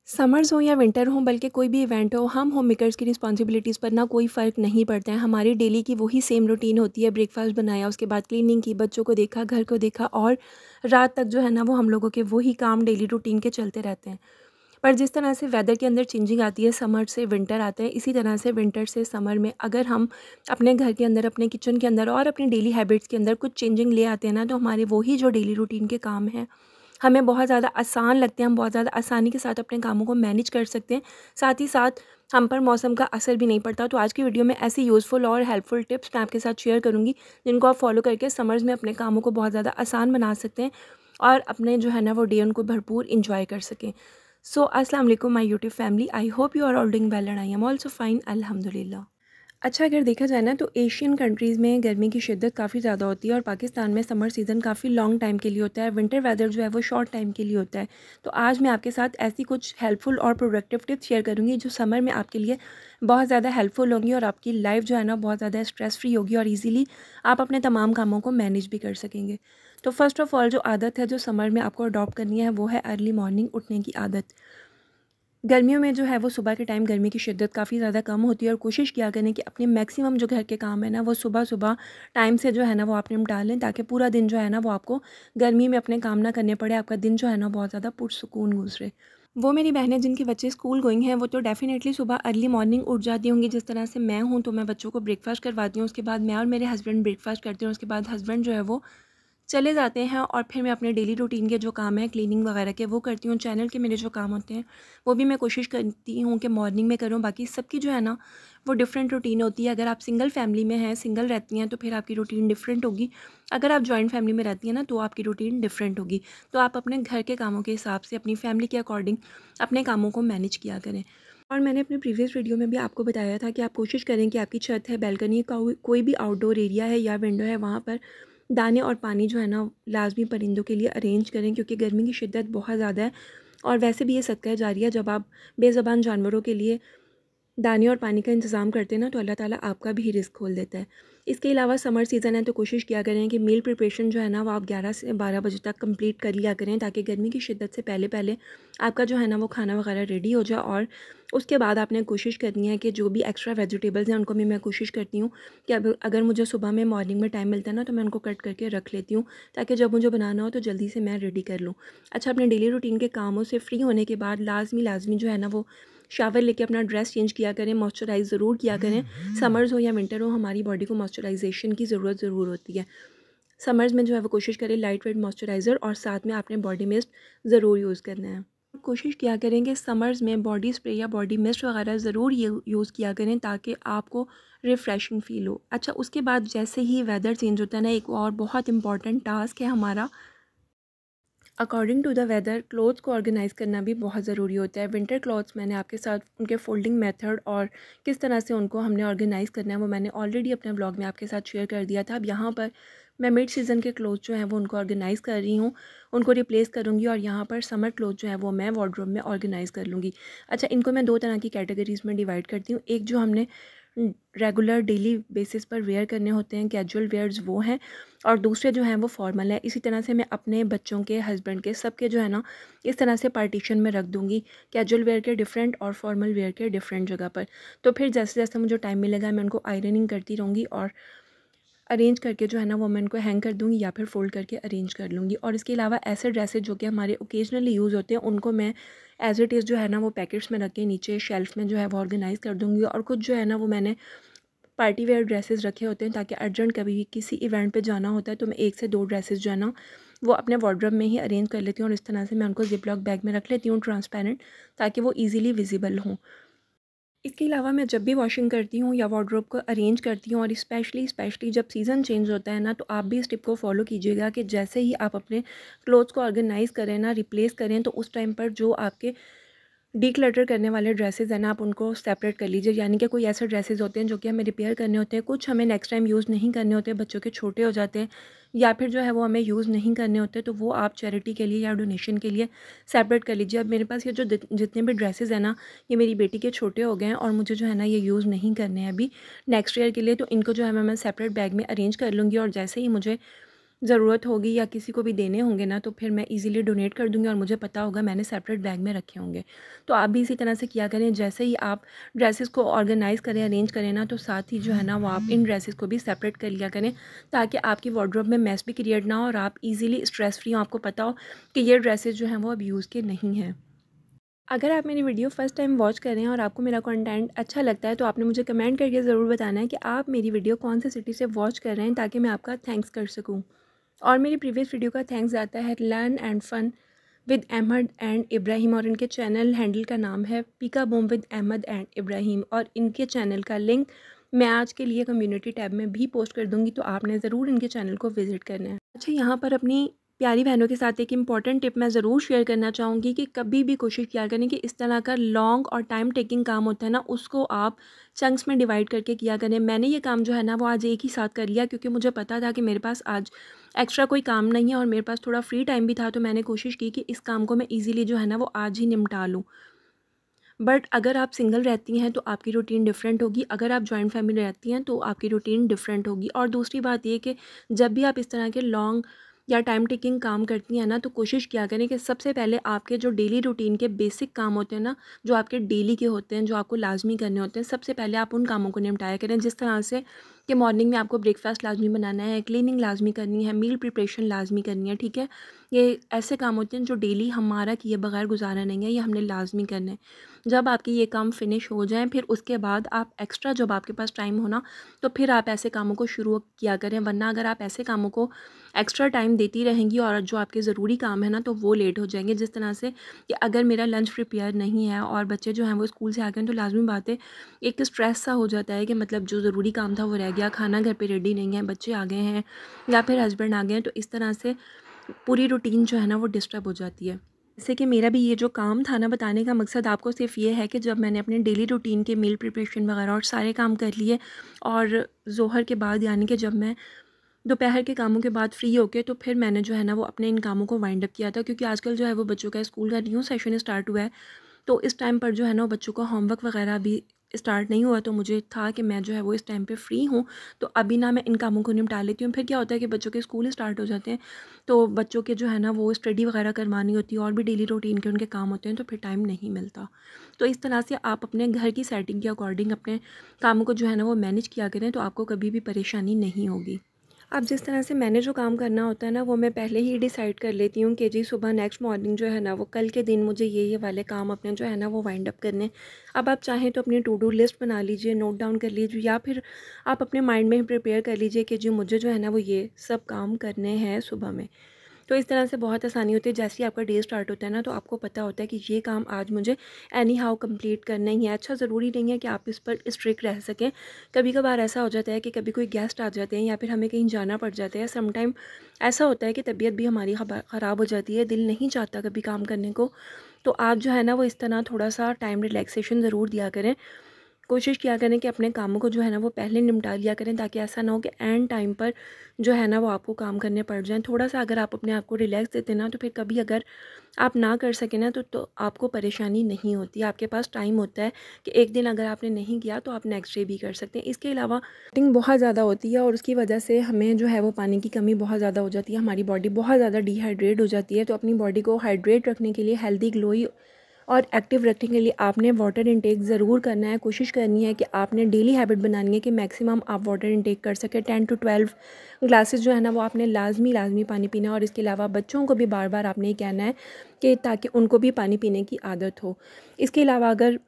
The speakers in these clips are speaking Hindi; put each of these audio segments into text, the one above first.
समर्स हो या विंटर हो बल्कि कोई भी इवेंट हो, हम होम मेकर्स की रिस्पॉन्सिबिलिटीज़ पर ना कोई फ़र्क नहीं पड़ता है। हमारी डेली की वही सेम रूटीन होती है। ब्रेकफास्ट बनाया, उसके बाद क्लीनिंग की, बच्चों को देखा, घर को देखा और रात तक जो है ना वो हम लोगों के वही काम डेली रूटीन के चलते रहते हैं। पर जिस तरह से वेदर के अंदर चेंजिंग आती है, समर से विंटर आता है, इसी तरह से विंटर से समर में अगर हम अपने घर के अंदर, अपने किचन के अंदर और अपनी डेली हैबिट्स के अंदर कुछ चेंजिंग ले आते हैं ना, तो हमारे वही जो डेली रूटीन के काम हैं हमें बहुत ज़्यादा आसान लगते हैं। हम बहुत ज़्यादा आसानी के साथ अपने कामों को मैनेज कर सकते हैं। साथ ही साथ हम पर मौसम का असर भी नहीं पड़ता। तो आज की वीडियो में ऐसी यूज़फुल और हेल्पफुल टिप्स मैं आपके साथ शेयर करूँगी, जिनको आप फॉलो करके समर्स में अपने कामों को बहुत ज़्यादा आसान बना सकते हैं और अपने जो है ना वो डे उनको भरपूर इंजॉय कर सकें। सो अस्सलाम वालेकुम my YouTube family, I hope you are all doing well and I am also fine अल्हम्दुलिल्लाह। अच्छा, अगर देखा जाए ना तो एशियन कंट्रीज़ में गर्मी की शिद्दत काफ़ी ज़्यादा होती है और पाकिस्तान में समर सीज़न काफ़ी लॉन्ग टाइम के लिए होता है। विंटर वेदर जो है वो शॉर्ट टाइम के लिए होता है। तो आज मैं आपके साथ ऐसी कुछ हेल्पफुल और प्रोडक्टिव टिप्स शेयर करूँगी जो समर में आपके लिए बहुत ज़्यादा हेल्पफुल होंगी और आपकी लाइफ जो है ना बहुत ज़्यादा स्ट्रेस फ्री होगी और ईज़िली आप अपने तमाम कामों को मैनेज भी कर सकेंगे। तो फ़र्स्ट ऑफ़ ऑल जो आदत है जो समर में आपको अडॉप्ट करनी है वो है अर्ली मॉर्निंग उठने की आदत। गर्मियों में जो है वो सुबह के टाइम गर्मी की शिद्दत काफ़ी ज़्यादा कम होती है और कोशिश किया करें कि अपने मैक्सिमम जो घर के काम है ना वो सुबह टाइम से जो है ना वो आप निपटा लें, ताकि पूरा दिन जो है ना वो आपको गर्मी में अपने काम ना करने पड़े, आपका दिन जो है ना बहुत ज़्यादा पुरसुकून गुजरे। वो मेरी बहनें जिनके बच्चे स्कूल गोइंग हैं वो तो डेफ़िनेटली सुबह अर्ली मॉर्निंग उठ जाती होंगी। जिस तरह से मैं हूँ तो मैं बच्चों को ब्रेकफ़ास्ट करवाती हूँ, उसके बाद मैं और मेरे हस्बैंड ब्रेकफ़ास्ट करते हैं, उसके बाद हस्बैंड जो है वो चले जाते हैं और फिर मैं अपने डेली रूटीन के जो काम हैं क्लीनिंग वगैरह के वो करती हूँ। चैनल के मेरे जो काम होते हैं वो भी मैं कोशिश करती हूँ कि मॉर्निंग में करूँ। बाकी सबकी जो है ना वो डिफरेंट रूटीन होती है। अगर आप सिंगल फैमिली में हैं, सिंगल रहती हैं, तो फिर आपकी रूटीन डिफरेंट होगी। अगर आप जॉइंट फैमिली में रहती हैं ना तो आपकी रूटीन डिफरेंट होगी। तो आप अपने घर के कामों के हिसाब से अपनी फैमिली के अकॉर्डिंग अपने कामों को मैनेज किया करें। और मैंने अपने प्रीवियस वीडियो में भी आपको बताया था कि आप कोशिश करें कि आपकी छत है, बैल्कनी का कोई भी आउटडोर एरिया है या विंडो है, वहाँ पर दाने और पानी जो है ना लाज़मी परिंदों के लिए अरेंज करें, क्योंकि गर्मी की शिद्दत बहुत ज़्यादा है और वैसे भी ये सदका जारिया। जब आप बेज़बान जानवरों के लिए दाने और पानी का इंतज़ाम करते हैं ना तो अल्लाह ताला आपका भी रिस्क खोल देता है। इसके अलावा समर सीज़न है तो कोशिश किया करें कि मील प्रिपरेशन जो है ना वो आप 11 से 12 बजे तक कंप्लीट कर लिया करें, ताकि गर्मी की शिद्दत से पहले पहले आपका जो है ना वो खाना वगैरह रेडी हो जाए। और उसके बाद आपने कोशिश करनी है कि जो भी एक्स्ट्रा वेजिटेबल्स हैं उनको भी मैं कोशिश करती हूँ कि अब अगर मुझे सुबह में मॉर्निंग में टाइम मिलता है ना तो मैं उनको कट करके रख लेती हूँ, ताकि जब मुझे बनाना हो तो जल्दी से मैं रेडी कर लूँ। अच्छा, अपने डेली रूटीन के कामों से फ्री होने के बाद लाजमी जो है ना वो शावर लेके अपना ड्रेस चेंज किया करें, मॉइस्चराइज़ ज़रूर किया करें। समर्स हो या विंटर हो, हमारी बॉडी को मॉइस्चराइजेशन की ज़रूरत ज़रूर होती है। समर्स में जो है वो कोशिश करें लाइट वेट मॉइस्चराइज़र और साथ में आपने बॉडी मिस्ट ज़रूर यूज़ करना है। कोशिश किया करें कि समर्स में बॉडी स्प्रे या बॉडी मिस्ट वगैरह ज़रूर यूज़ किया करें, ताकि आपको रिफ़्रेशिंग फ़ील हो। अच्छा, उसके बाद जैसे ही वेदर चेंज होता है ना, एक और बहुत इंपॉर्टेंट टास्क है हमारा, according to the weather clothes को ऑर्गेनाइज़ करना भी बहुत ज़रूरी होता है। विंटर क्लॉथ्स मैंने आपके साथ उनके फ़ोल्डिंग मेथड और किस तरह से उनको हमने ऑर्गेनाइज़ करना है वो मैंने ऑलरेडी अपने ब्लॉग में आपके साथ शेयर कर दिया था। अब यहाँ पर मैं मिड सीज़न के क्लोथ जो हैं वो उनको ऑर्गेनाइज़ कर रही हूँ, उनको रिप्लेस करूँगी और यहाँ पर समर क्लोथ जो है वो मैं वार्डरोब में ऑर्गेनाइज़ कर लूँगी। अच्छा, इनको मैं 2 तरह की कैटेगरीज़ में डिवाइड करती हूँ। एक जो हमने रेगुलर डेली बेसिस पर वेयर करने होते हैं, कैजुअल वेयर्स, वो हैं, और दूसरे जो हैं वो फॉर्मल है। इसी तरह से मैं अपने बच्चों के, हस्बैंड के, सबके जो है ना इस तरह से पार्टीशन में रख दूँगी, कैजुअल वेयर के डिफरेंट और फॉर्मल वेयर के डिफरेंट जगह पर। तो फिर जैसे जैसे मुझे टाइम मिलेगा मैं उनको आयरनिंग करती रहूँगी और अरेंज करके जो है ना वो मैं इनको हैंग कर दूँगी या फिर फ़ोल्ड करके अरेंज कर लूँगी। और इसके अलावा ऐसे ड्रेसेस जो कि हमारे ओकेजनली यूज़ होते हैं उनको मैं एज़ इट इज़ जो है ना वो पैकेट्स में रख के नीचे शेल्फ़ में जो है वो ऑर्गेनाइज़ कर दूँगी। और कुछ जो है ना वो मैंने पार्टी वेयर ड्रेसेस रखे होते हैं, ताकि अर्जेंट कभी भी किसी इवेंट पे जाना होता है तो मैं 1 से 2 ड्रेसेस जो है ना वो अपने वार्डरोब में ही अरेंज कर लेती हूँ और इस तरह से मैं उनको ज़िप लॉक बैग में रख लेती हूँ ट्रांसपेरेंट, ताकि वो ईज़िली विज़िबल हों। इसके अलावा मैं जब भी वॉशिंग करती हूँ या वार्डरोब को अरेंज करती हूँ, और स्पेशली जब सीज़न चेंज होता है ना, तो आप भी इस टिप को फॉलो कीजिएगा कि जैसे ही आप अपने क्लोथ्स को ऑर्गेनाइज़ करें ना, रिप्लेस करें, तो उस टाइम पर जो आपके डीक्लटर करने वाले ड्रेसेस हैं ना, आप उनको सेपरेट कर लीजिए। यानी कि कोई ऐसे ड्रेसेस होते हैं जो कि हमें रिपेयर करने होते हैं, कुछ हमें नेक्स्ट टाइम यूज़ नहीं करने होते, बच्चों के छोटे हो जाते हैं या फिर जो है वो हमें यूज़ नहीं करने होते, तो वो आप चैरिटी के लिए या डोनेशन के लिए सेपरेट कर लीजिए। अब मेरे पास ये जो जितने भी ड्रेसेस हैं ना, ये मेरी बेटी के छोटे हो गए हैं और मुझे जो है ना ये यूज़ नहीं करने हैं अभी नेक्स्ट ईयर के लिए, तो इनको जो है मैं सेपरेट बैग में अरेंज कर लूँगी और जैसे ही मुझे ज़रूरत होगी या किसी को भी देने होंगे ना, तो फिर मैं ईज़िली डोनेट कर दूँगी और मुझे पता होगा मैंने सेपरेट बैग में रखे होंगे। तो आप भी इसी तरह से किया करें, जैसे ही आप ड्रेसेस को ऑर्गेनाइज़ करें, अरेंज करें ना, तो साथ ही जो है ना वो आप इन ड्रेसेस को भी सेपरेट कर लिया करें, ताकि आपकी वार्डरोब में मेस भी क्रिएट ना हो और आप ईज़िली स्ट्रेस फ्री हो, आपको पता हो कि ये ड्रेसेस जो हैं वो अब यूज़ के नहीं हैं। अगर आप मेरी वीडियो फर्स्ट टाइम वॉच कर रहे हैं और आपको मेरा कंटेंट अच्छा लगता है, तो आपने मुझे कमेंट करके ज़रूर बताना है कि आप मेरी वीडियो कौन से सिटी से वॉच कर रहे हैं, ताकि मैं आपका थैंक्स कर सकूं। और मेरी प्रीवियस वीडियो का थैंक्स आता है learn and fun with Ahmed and Ibrahim, और इनके चैनल हैंडल का नाम है पीका बूम विद अहमद एंड इब्राहिम, और इनके चैनल का लिंक मैं आज के लिए कम्युनिटी टैब में भी पोस्ट कर दूंगी, तो आपने ज़रूर इनके चैनल को विज़िट करना है। अच्छा, यहाँ पर अपनी प्यारी बहनों के साथ एक इम्पॉर्टेंट टिप मैं ज़रूर शेयर करना चाहूँगी कि कभी भी कोशिश किया करें कि इस तरह का लॉन्ग और टाइम टेकिंग काम होता है ना, उसको आप चंक्स में डिवाइड करके किया करें। मैंने ये काम जो है ना वो आज एक ही साथ कर लिया, क्योंकि मुझे पता था कि मेरे पास आज एक्स्ट्रा कोई काम नहीं है और मेरे पास थोड़ा फ्री टाइम भी था, तो मैंने कोशिश की कि इस काम को मैं ईज़िली जो है ना वो आज ही निपटा लूँ। बट अगर आप सिंगल रहती हैं तो आपकी रूटीन डिफरेंट होगी, अगर आप जॉइंट फैमिली रहती हैं तो आपकी रूटीन डिफरेंट होगी। और दूसरी बात ये कि जब भी आप इस तरह के लॉन्ग या टाइम टेकिंग काम करती हैं ना, तो कोशिश किया करें कि सबसे पहले आपके जो डेली रूटीन के बेसिक काम होते हैं ना, जो आपके डेली के होते हैं, जो आपको लाजमी करने होते हैं, सबसे पहले आप उन कामों को निपटाया करें। जिस तरह से कि मॉर्निंग में आपको ब्रेकफास्ट लाजमी बनाना है, क्लीनिंग लाजमी करनी है, मील प्रिपरेशन लाजमी करनी है, ठीक है। ये ऐसे काम होते हैं जो डेली हमारा किए बगैर गुजारा नहीं है, ये हमने लाजमी करना है। जब आपके ये काम फिनिश हो जाएँ, फिर उसके बाद आप एक्स्ट्रा जब आपके पास टाइम हो ना, तो फिर आप ऐसे कामों को शुरू किया करें। वरना अगर आप ऐसे कामों को एक्स्ट्रा टाइम देती रहेंगी और जो आपके ज़रूरी काम है ना, तो वो लेट हो जाएंगे। जिस तरह से कि अगर मेरा लंच प्रिपेयर नहीं है और बच्चे जो हैं वो स्कूल से आ गए हैं, तो लाजमी बात है एक स्ट्रेस सा हो जाता है कि मतलब जो ज़रूरी काम था वो रह गया, खाना घर पे रेडी नहीं है, बच्चे आ गए हैं या फिर हस्बैंड आ गए हैं, तो इस तरह से पूरी रूटीन जो है ना वो डिस्टर्ब हो जाती है। जैसे कि मेरा भी ये जो काम था ना, बताने का मकसद आपको सिर्फ ये है कि जब मैंने अपने डेली रूटीन के मील प्रिपरेशन वगैरह और सारे काम कर लिए, और ज़ोहर के बाद यानी कि जब मैं दोपहर के कामों के बाद फ्री होके, तो फिर मैंने जो है ना वो अपने इन कामों को वाइंड अप किया था। क्योंकि आजकल जो है वो बच्चों का स्कूल का न्यू सेशन स्टार्ट हुआ है, तो इस टाइम पर जो है ना वो बच्चों का होमवर्क वगैरह भी स्टार्ट नहीं हुआ, तो मुझे था कि मैं जो है वो इस टाइम पे फ्री हूँ, तो अभी ना मैं इन कामों को निपटा लेती हूँ। फिर क्या होता है कि बच्चों के स्कूल स्टार्ट हो जाते हैं, तो बच्चों के जो है ना वो स्टडी वगैरह करवानी होती है और भी डेली रूटीन के उनके काम होते हैं, तो फिर टाइम नहीं मिलता। तो इस तरह से आप अपने घर की सेटिंग के अकॉर्डिंग अपने कामों को जो है ना वो मैनेज किया करें, तो आपको कभी भी परेशानी नहीं होगी। अब जिस तरह से मैंने जो काम करना होता है ना, वो मैं पहले ही डिसाइड कर लेती हूँ कि जी सुबह नेक्स्ट मॉर्निंग जो है ना वो कल के दिन मुझे ये वाले काम अपने जो है ना वो वाइंड अप करने। अब आप चाहें तो अपनी टू डू लिस्ट बना लीजिए, नोट डाउन कर लीजिए, या फिर आप अपने माइंड में ही प्रिपेयर कर लीजिए कि जी मुझे जो है ना वो ये सब काम करने हैं सुबह में। तो इस तरह से बहुत आसानी होती है। जैसे ही आपका डे स्टार्ट होता है ना, तो आपको पता होता है कि ये काम आज मुझे एनी हाउ कम्प्लीट करना ही है। अच्छा, ज़रूरी नहीं है कि आप इस पर स्ट्रिक्ट रह सकें। कभी कभार ऐसा हो जाता है कि कभी कोई गेस्ट आ जाते हैं या फिर हमें कहीं जाना पड़ जाता है। समटाइम ऐसा होता है कि तबीयत भी हमारी ख़राब हो जाती है, दिल नहीं चाहता कभी काम करने को। तो आप जो है ना वो इस तरह थोड़ा सा टाइम रिलैक्सेशन ज़रूर दिया करें। कोशिश किया करें कि अपने कामों को जो है ना वो पहले निपटा लिया करें, ताकि ऐसा ना हो कि एंड टाइम पर जो है ना वो आपको काम करने पड़ जाएँ। थोड़ा सा अगर आप अपने आप को रिलैक्स देते ना, तो फिर कभी अगर आप ना कर सकें ना, तो आपको परेशानी नहीं होती। आपके पास टाइम होता है कि एक दिन अगर आपने नहीं किया तो आप नेक्स्ट डे भी कर सकते हैं। इसके अलावा टिंग बहुत ज़्यादा होती है और उसकी वजह से हमें जो है वो पानी की कमी बहुत ज़्यादा हो जाती है, हमारी बॉडी बहुत ज़्यादा डिहाइड्रेट हो जाती है। तो अपनी बॉडी को हाइड्रेट रखने के लिए, हेल्दी ग्लोई और एक्टिव रखने के लिए आपने वाटर इंटेक ज़रूर करना है। कोशिश करनी है कि आपने डेली हैबिट बनानी है कि मैक्सिमम आप वाटर इंटेक कर सकें। 10 to 12 ग्लासेस जो है ना वो आपने लाजमी पानी पीना है। और इसके अलावा बच्चों को भी बार बार आपने ये कहना है कि ताकि उनको भी पानी पीने की आदत हो। इसके अलावा अगर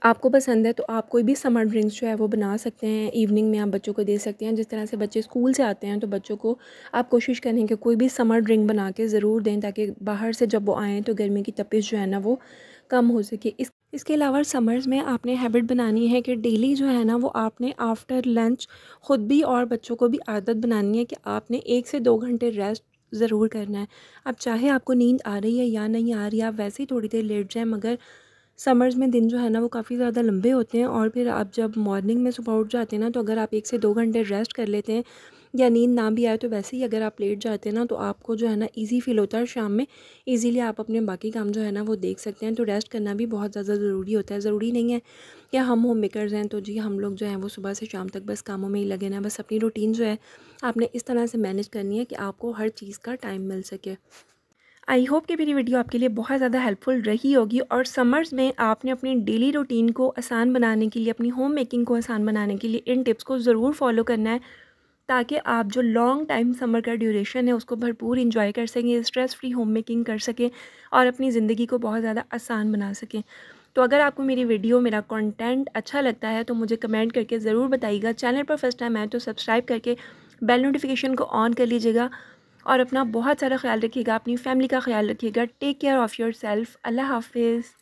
आपको पसंद है तो आप कोई भी समर ड्रिंक्स जो है वो बना सकते हैं, इवनिंग में आप बच्चों को दे सकते हैं। जिस तरह से बच्चे स्कूल से आते हैं, तो बच्चों को आप कोशिश करें कि कोई भी समर ड्रिंक बना के ज़रूर दें, ताकि बाहर से जब वो आएँ तो गर्मी की तपिश जो है ना वो कम हो सके। इसके अलावा समर्स में आपने हैबिट बनानी है कि डेली जो है ना वो आपने आफ्टर लंच ख़ुद भी और बच्चों को भी आदत बनानी है कि आपने 1 से 2 घंटे रेस्ट ज़रूर करना है। अब चाहे आपको नींद आ रही है या नहीं आ रही है, आप वैसे ही थोड़ी देर लेट जाएँ, मगर समर्स में दिन जो है ना वो काफ़ी ज़्यादा लंबे होते हैं। और फिर आप जब मॉर्निंग में सुबह उठ जाते हैं ना, तो अगर आप 1 से 2 घंटे रेस्ट कर लेते हैं या नींद ना भी आए तो वैसे ही अगर आप लेट जाते हैं ना तो आपको जो है ना ईज़ी फ़ील होता है और शाम में ईज़िली आप अपने बाकी काम जो है ना वो देख सकते हैं। तो रेस्ट करना भी बहुत ज़्यादा ज़रूरी होता है। ज़रूरी नहीं है कि हम होम मेकर्स हैं तो जी हम लोग जो हैं वो सुबह से शाम तक बस कामों में ही लगे रहें। बस अपनी रूटीन जो है आपने इस तरह से मैनेज करनी है कि आपको हर चीज़ का टाइम मिल सके। आई होप कि मेरी वीडियो आपके लिए बहुत ज़्यादा हेल्पफुल रही होगी और समर्स में आपने अपनी डेली रूटीन को आसान बनाने के लिए, अपनी होम मेकिंग को आसान बनाने के लिए इन टिप्स को ज़रूर फॉलो करना है, ताकि आप जो लॉन्ग टाइम समर का ड्यूरेशन है उसको भरपूर इंजॉय कर सकें, स्ट्रेस फ्री होम मेकिंग कर सकें और अपनी ज़िंदगी को बहुत ज़्यादा आसान बना सकें। तो अगर आपको मेरी वीडियो, मेरा कंटेंट अच्छा लगता है तो मुझे कमेंट करके ज़रूर बताइएगा। चैनल पर फर्स्ट टाइम आए तो सब्सक्राइब करके बेल नोटिफिकेशन को ऑन कर लीजिएगा और अपना बहुत सारा ख्याल रखिएगा, अपनी फैमिली का ख्याल रखिएगा। Take care of yourself. Allah हाफिज़।